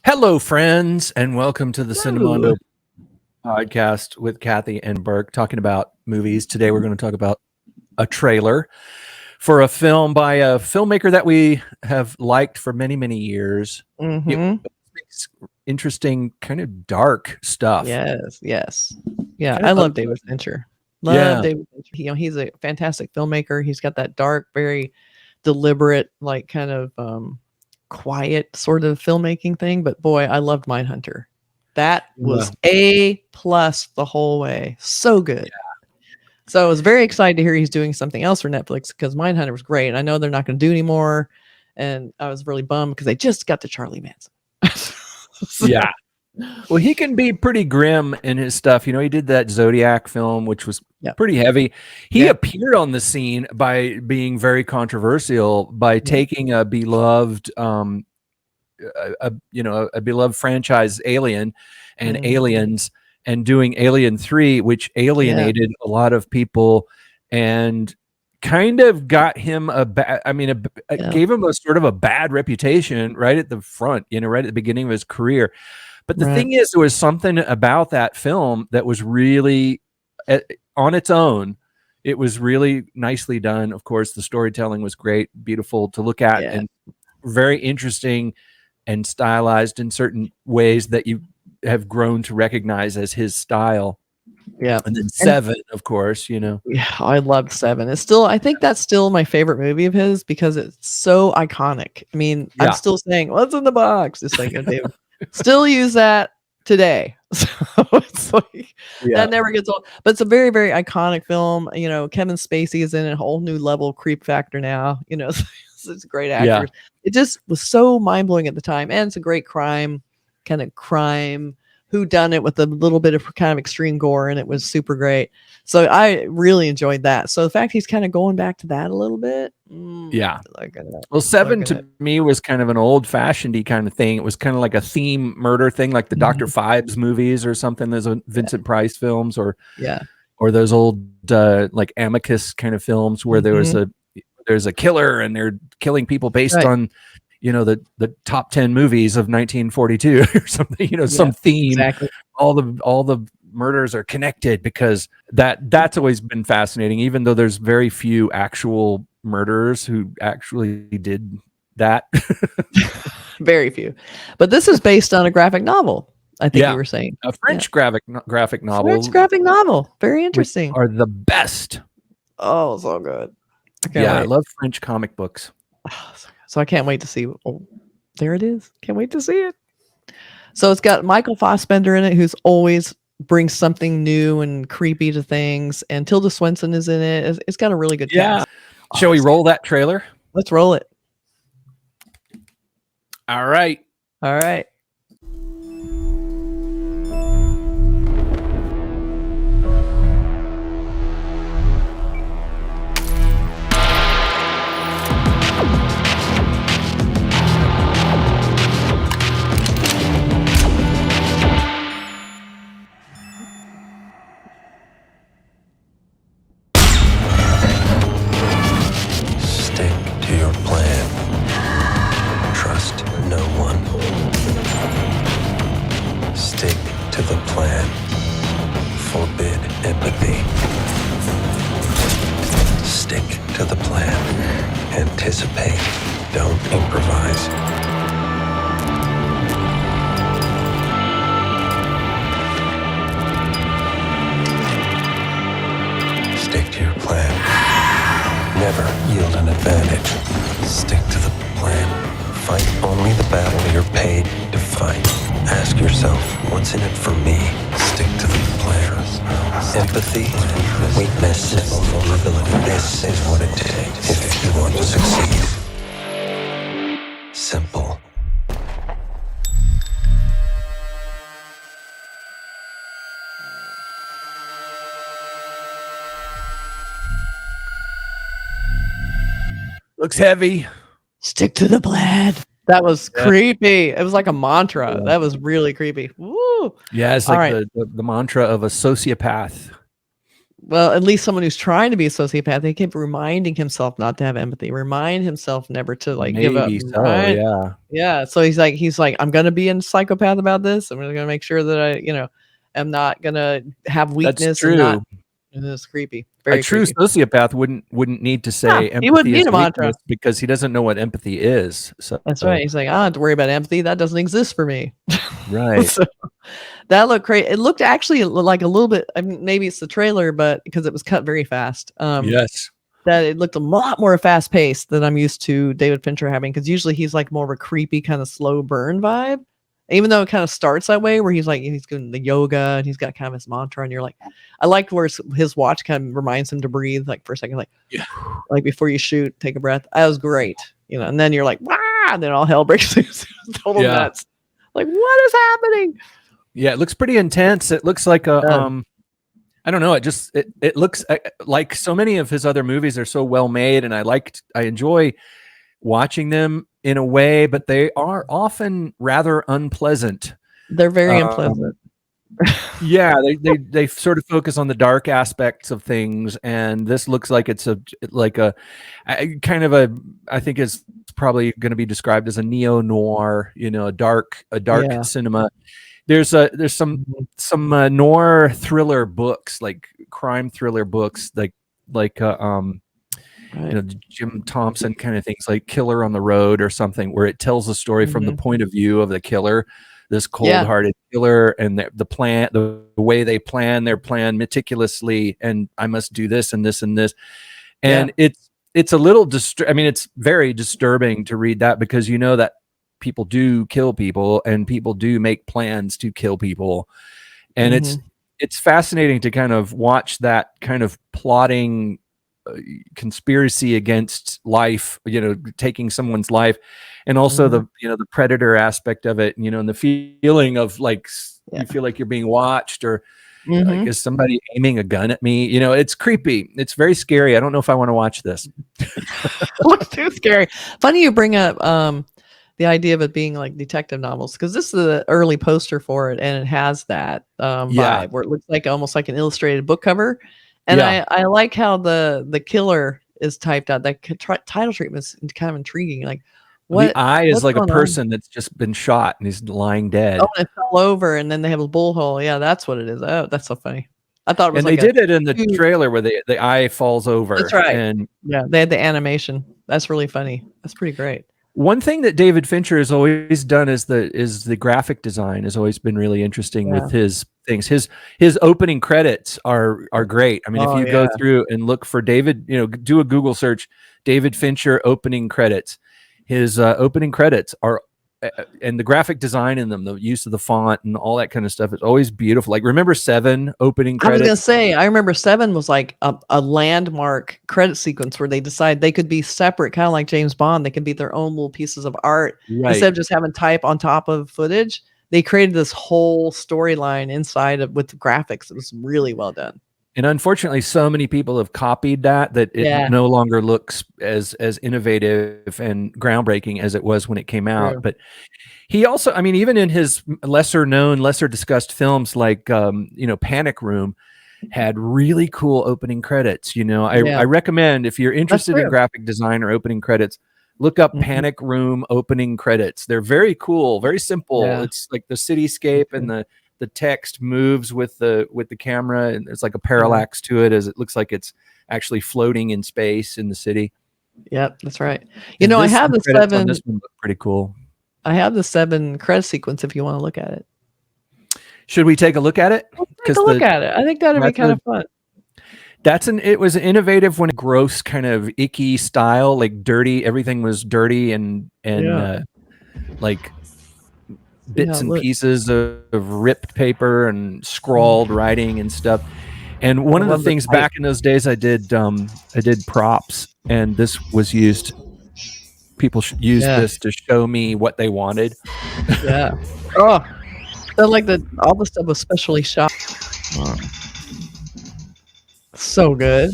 Hello, friends, and welcome to the Cinemondo podcast with Kathy and Burk, talking about movies. Today, we're going to talk about a trailer for a film by a filmmaker that we have liked for many, many years. It makes interesting, kind of dark stuff. Yes. Yeah, I love David Fincher. David Fincher. He's a fantastic filmmaker. He's got that dark, very deliberate, like kind of quiet sort of filmmaking thing. But boy, I loved Mindhunter. That was A+ the whole way. So good. Yeah. So I was very excited to hear he's doing something else for Netflix, because Mindhunter was great. And I know they're not going to do anymore. And I was really bummed because they just got to Charlie Manson. Yeah. Well, he can be pretty grim in his stuff. You know, he did that Zodiac film, which was pretty heavy. He appeared on the scene by being very controversial, by taking a beloved, a beloved franchise, Alien and Aliens, and doing Alien 3, which alienated a lot of people and kind of got him gave him a sort of a bad reputation right at the front, right at the beginning of his career. But the thing is, there was something about that film that was really, on its own, it was really nicely done. Of course, the storytelling was great, beautiful to look at, and very interesting and stylized in certain ways that you have grown to recognize as his style. Yeah. And then Seven, of course, Yeah, I loved Seven. I think that's still my favorite movie of his, because it's so iconic. I mean, I'm still saying, what's in the box? It's like, David. Still use that today. So it's like that never gets old. But it's a very, very iconic film. Kevin Spacey is in a whole new level of creep factor now. It's a great actor. Yeah. It just was so mind-blowing at the time. And it's a great crime whodunit with a little bit of kind of extreme gore, and it was super great. So I really enjoyed that. So the fact he's kind of going back to that a little bit. Well, Seven to me was kind of an old-fashioned kind of thing. It was kind of like a theme murder thing, like the Dr. Phibes movies or something. There's Vincent Price films, or those old like Amicus kind of films where there's a killer and they're killing people based on the top 10 movies of 1942 or something. Some theme. Exactly. All the murders are connected, because that's always been fascinating, even though there's very few actual murderers who actually did that. Very few. But this is based on a graphic novel, I think you were saying. A French graphic novel. French graphic novel. Very interesting. Are the best. Oh, so good. I love French comic books. So I can't wait to see. Oh, there it is. Can't wait to see it. So it's got Michael Fassbender in it, who's always brings something new and creepy to things. And Tilda Swinton is in it. It's got a really good cast. Shall we roll that trailer? Let's roll it. All right. Anticipate, don't improvise. Stick to your plan. Never yield an advantage. Stick to the plan. Fight only the battle you're paid to fight. Ask yourself, what's in it for me? Stick to the plan. Empathy, weakness, vulnerability. This is what it takes if you want to succeed. Simple. Looks heavy. Stick to the plan. That was creepy. It was like a mantra. That was really creepy. Woo. Yeah, it's All like right. the mantra of a sociopath. Well, at least someone who's trying to be a sociopath, he kept reminding himself not to have empathy, remind himself never to like give up. Maybe so, Right? yeah. Yeah. So he's like, I'm gonna be a psychopath about this. I'm gonna make sure that I am not gonna have That's weakness and not. true. It's creepy. A Very true creepy. sociopath wouldn't need to Yeah, say he wouldn't empathy is need a a mantra. weakness because he doesn't know what empathy is. So That's right. He's like, I don't have to worry about empathy. That doesn't exist for me. right. So, that looked great. It looked actually like a little bit. I mean, maybe it's the trailer, but because it was cut very fast. Yes. That it looked a lot more fast paced than I'm used to David Fincher having. Because usually he's like more of a creepy kind of slow burn vibe. Even though it kind of starts that way, where he's doing the yoga and he's got kind of his mantra, and you're like, I like where his watch kind of reminds him to breathe, like for a second, like, Yeah. like before you shoot, take a breath. That was great, and then you're like, wow, and then all hell breaks loose, total nuts. Like, what is happening? Yeah, it looks pretty intense. It looks like a I don't know. It looks like so many of his other movies are so well made, and I enjoy watching them in a way, but they are often rather unpleasant. They're very unpleasant. Yeah, they sort of focus on the dark aspects of things, and this looks like it's I think it's probably going to be described as a neo-noir, a dark cinema. There's some noir thriller books, like crime thriller books, like Jim Thompson kind of things, like Killer on the Road or something, where it tells a story from the point of view of the killer, this cold-hearted killer, and the way they plan their plan meticulously, and I must do this and this and this, and it's a little it's very disturbing to read that, because that people do kill people and people do make plans to kill people, and it's fascinating to kind of watch that kind of plotting conspiracy against life, taking someone's life, and also the predator aspect of it, and the feeling of like you feel like you're being watched, or like, is somebody aiming a gun at me? It's creepy. It's very scary. I don't know if I want to watch this. Looks too scary. Funny you bring up the idea of it being like detective novels, because this is the early poster for it, and it has that vibe where it looks like almost like an illustrated book cover. And I like how the killer is typed out. That title treatment is kind of intriguing. Like, the eye is like a person that's just been shot and he's lying dead. Oh, and it fell over, and then they have a bull hole. Yeah, that's what it is. Oh, that's so funny. I thought it was. And they did it in the trailer where the eye falls over. That's right. And they had the animation. That's really funny. That's pretty great. One thing that David Fincher has always done is the graphic design has always been really interesting with his things. His opening credits are great. I mean, if you go through and look for David, do a Google search, David Fincher opening credits. His opening credits are, and the graphic design in them, the use of the font and all that kind of stuff is always beautiful. Like, remember Seven opening credits? I was gonna say, I remember Seven was like a landmark credit sequence where they decide they could be separate, kind of like James Bond. They could be their own little pieces of art instead of just having type on top of footage. They created this whole storyline inside of with the graphics. It was really well done. And unfortunately, so many people have copied that it no longer looks as innovative and groundbreaking as it was when it came out. True. But he also, I mean, even in his lesser known, lesser discussed films like Panic Room, had really cool opening credits. I recommend, if you're interested in graphic design or opening credits, look up Panic Room opening credits. They're very cool, very simple. It's like the cityscape and the text moves with the camera, and there's like a parallax to it, as it looks like it's actually floating in space in the city. Yep, that's right. I have the Seven. This one looked pretty cool. I have the Seven credit sequence if you want to look at it. Should we take a look at it? Take a look at it. I think that'd be kind of fun. It was innovative when gross, kind of icky style, like dirty. Everything was dirty and like bits and pieces of ripped paper and scrawled writing and stuff. And one of the things back in those days, I did props, and this was used. People used this to show me what they wanted. Yeah. Oh, so like all the stuff was specially shot. So good.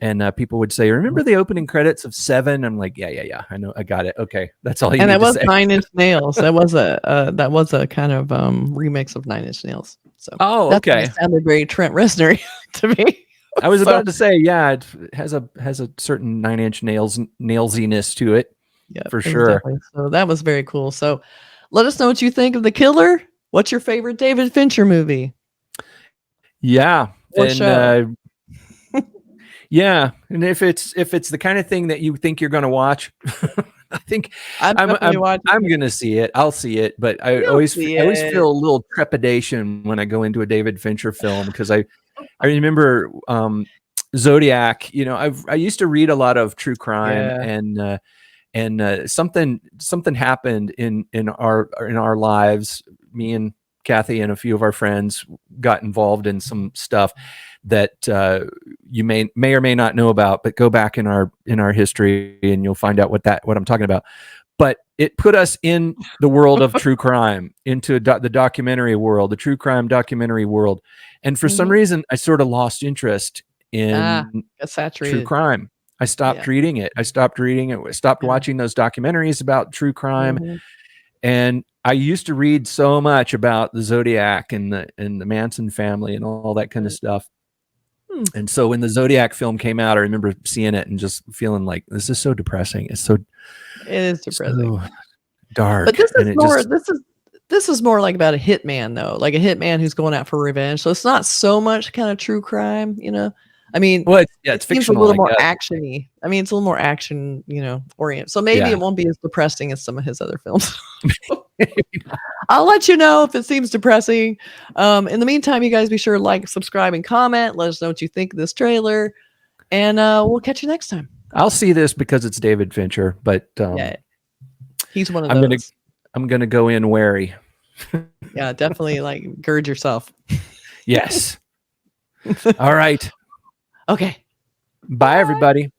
and people would say, "Remember the opening credits of Seven?" I'm like, "Yeah, I know, I got it. Okay, that's all you And need that to was say." 9 Inch Nails. That was a kind of remix of 9 Inch Nails. So Okay. That sounded very Trent Reznor to me. I was about to say, yeah, it has a certain 9 Inch Nails nailsiness to it. Yeah, for sure. So that was very cool. So let us know what you think of The Killer. What's your favorite David Fincher movie? Yeah. Or show? Yeah. And if it's the kind of thing that you think you're going to watch, I think I'm going to see it. I'll see it, but I always feel a little trepidation when I go into a David Fincher film, because I remember Zodiac. I used to read a lot of true crime, and something happened in our lives. Me and Kathy and a few of our friends got involved in some stuff that you may or may not know about, but go back in our history and you'll find out what I'm talking about. But it put us in the world of true crime, into the documentary world, the true crime documentary world. And for some reason, I sort of lost interest in true crime. I stopped reading it. I stopped watching those documentaries about true crime. And I used to read so much about the Zodiac and the Manson family and all that kind of stuff. And so when the Zodiac film came out, I remember seeing it and just feeling like, this is so depressing. It is depressing, so dark. But this is more like about a hitman, though, like a hitman who's going out for revenge. So it's not so much kind of true crime, I mean, it's fictional, a little more actiony. I mean, it's a little more action, oriented. So maybe it won't be as depressing as some of his other films. I'll let you know if it seems depressing. In the meantime, you guys be sure to like, subscribe, and comment. Let us know what you think of this trailer, and we'll catch you next time. I'll see this because it's David Fincher, but he's one of those. I'm gonna go in wary. Yeah, definitely. Like, gird yourself. Yes. All right. Okay. Bye, everybody.